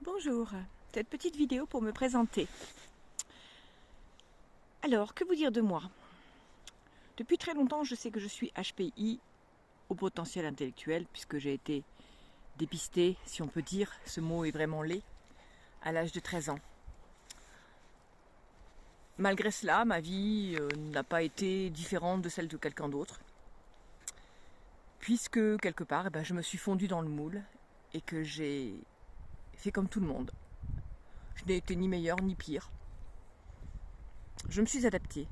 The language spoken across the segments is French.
Bonjour, cette petite vidéo pour me présenter. Alors, que vous dire de moi? Depuis très longtemps, je sais que je suis HPI au potentiel intellectuel, puisque j'ai été dépistée, si on peut dire, ce mot est vraiment laid, à l'âge de 13 ans. Malgré cela, ma vie n'a pas été différente de celle de quelqu'un d'autre, puisque quelque part, je me suis fondue dans le moule et que j'ai fait comme tout le monde. Je n'ai été ni meilleure ni pire. Je me suis adaptée.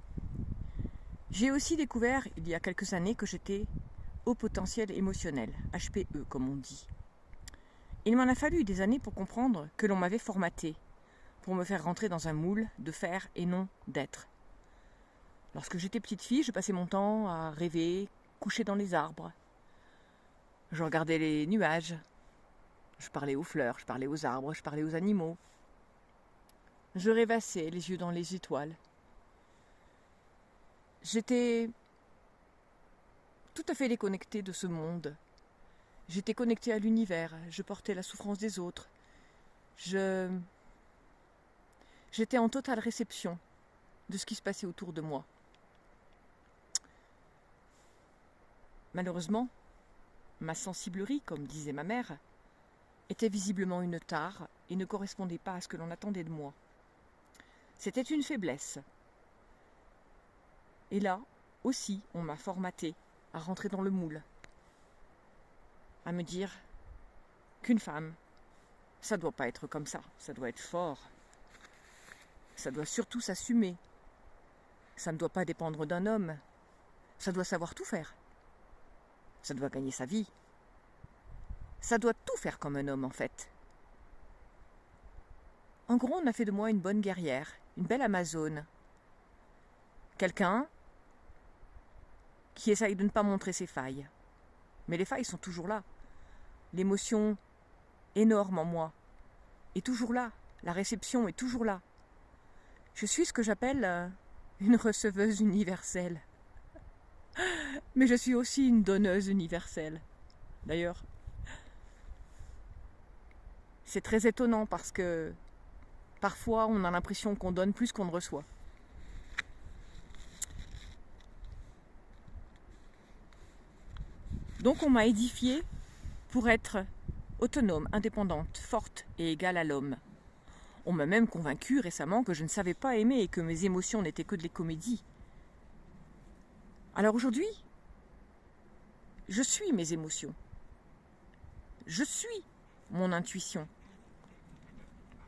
J'ai aussi découvert, il y a quelques années, que j'étais haut potentiel émotionnel, HPE comme on dit. Il m'en a fallu des années pour comprendre que l'on m'avait formaté, pour me faire rentrer dans un moule de faire et non d'être. Lorsque j'étais petite fille, je passais mon temps à rêver, coucher dans les arbres. Je regardais les nuages, je parlais aux fleurs, je parlais aux arbres, je parlais aux animaux. Je rêvassais les yeux dans les étoiles. J'étais tout à fait déconnectée de ce monde. J'étais connectée à l'univers, je portais la souffrance des autres. J'étais en totale réception de ce qui se passait autour de moi. Malheureusement, ma sensiblerie, comme disait ma mère, était visiblement une tare et ne correspondait pas à ce que l'on attendait de moi. C'était une faiblesse. Et là, aussi, on m'a formaté à rentrer dans le moule, à me dire qu'une femme, ça doit pas être comme ça doit être fort, ça doit surtout s'assumer, ça ne doit pas dépendre d'un homme, ça doit savoir tout faire, ça doit gagner sa vie, ça doit tout faire comme un homme en fait. En gros, on a fait de moi une bonne guerrière, une belle amazone, quelqu'un qui essaye de ne pas montrer ses failles. Mais les failles sont toujours là. L'émotion énorme en moi est toujours là. La réception est toujours là. Je suis ce que j'appelle une receveuse universelle. Mais je suis aussi une donneuse universelle. D'ailleurs, c'est très étonnant parce que parfois on a l'impression qu'on donne plus qu'on ne reçoit. Donc on m'a édifiée pour être autonome, indépendante, forte et égale à l'homme. On m'a même convaincue récemment que je ne savais pas aimer et que mes émotions n'étaient que des comédies. Alors aujourd'hui, je suis mes émotions. Je suis mon intuition.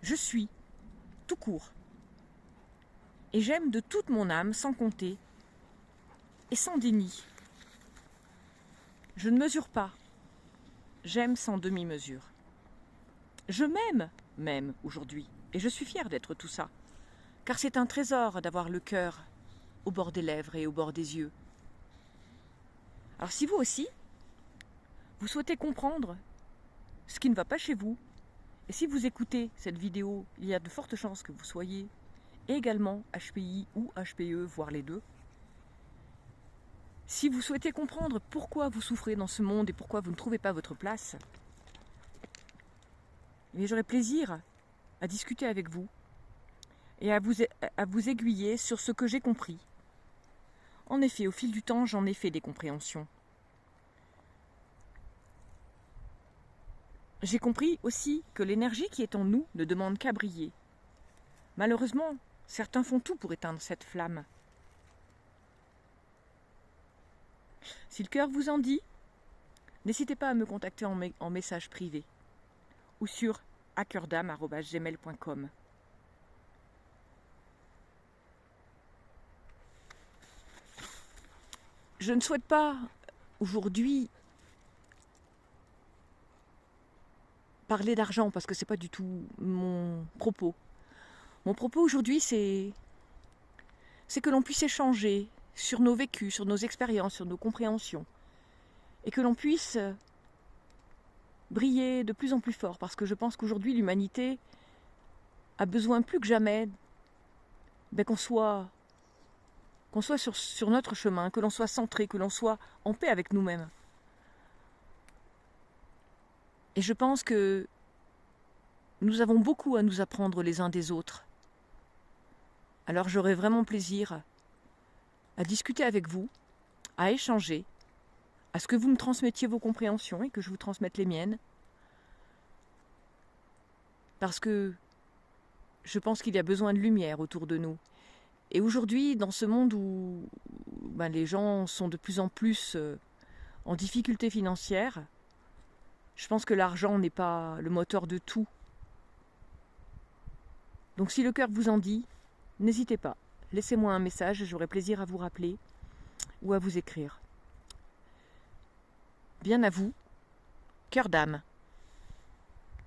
Je suis tout court. Et j'aime de toute mon âme, sans compter et sans déni. Je ne mesure pas. J'aime sans demi-mesure. Je m'aime même aujourd'hui. Et je suis fière d'être tout ça. Car c'est un trésor d'avoir le cœur au bord des lèvres et au bord des yeux. Alors si vous aussi, vous souhaitez comprendre ce qui ne va pas chez vous, et si vous écoutez cette vidéo, il y a de fortes chances que vous soyez également HPI ou HPE, voire les deux. Si vous souhaitez comprendre pourquoi vous souffrez dans ce monde et pourquoi vous ne trouvez pas votre place, j'aurai plaisir à discuter avec vous et à vous aiguiller sur ce que j'ai compris. En effet, au fil du temps, j'en ai fait des compréhensions. J'ai compris aussi que l'énergie qui est en nous ne demande qu'à briller. Malheureusement, certains font tout pour éteindre cette flamme. Si le cœur vous en dit, n'hésitez pas à me contacter en message privé ou sur hackerdame@gmail.com. Je ne souhaite pas aujourd'hui parler d'argent parce que c'est pas du tout mon propos. Mon propos aujourd'hui, c'est que l'on puisse échanger sur nos vécus, sur nos expériences, sur nos compréhensions, et que l'on puisse briller de plus en plus fort, parce que je pense qu'aujourd'hui l'humanité a besoin plus que jamais qu'on soit sur notre chemin, que l'on soit centré, que l'on soit en paix avec nous-mêmes. Et je pense que Nous avons beaucoup à nous apprendre les uns des autres. Alors j'aurai vraiment plaisir à discuter avec vous, à échanger, à ce que vous me transmettiez vos compréhensions et que je vous transmette les miennes. Parce que je pense qu'il y a besoin de lumière autour de nous. Et aujourd'hui, dans ce monde où les gens sont de plus en plus en difficulté financière, je pense que l'argent n'est pas le moteur de tout. Donc si le cœur vous en dit, n'hésitez pas. Laissez-moi un message et j'aurai plaisir à vous rappeler ou à vous écrire. Bien à vous, cœur d'âme.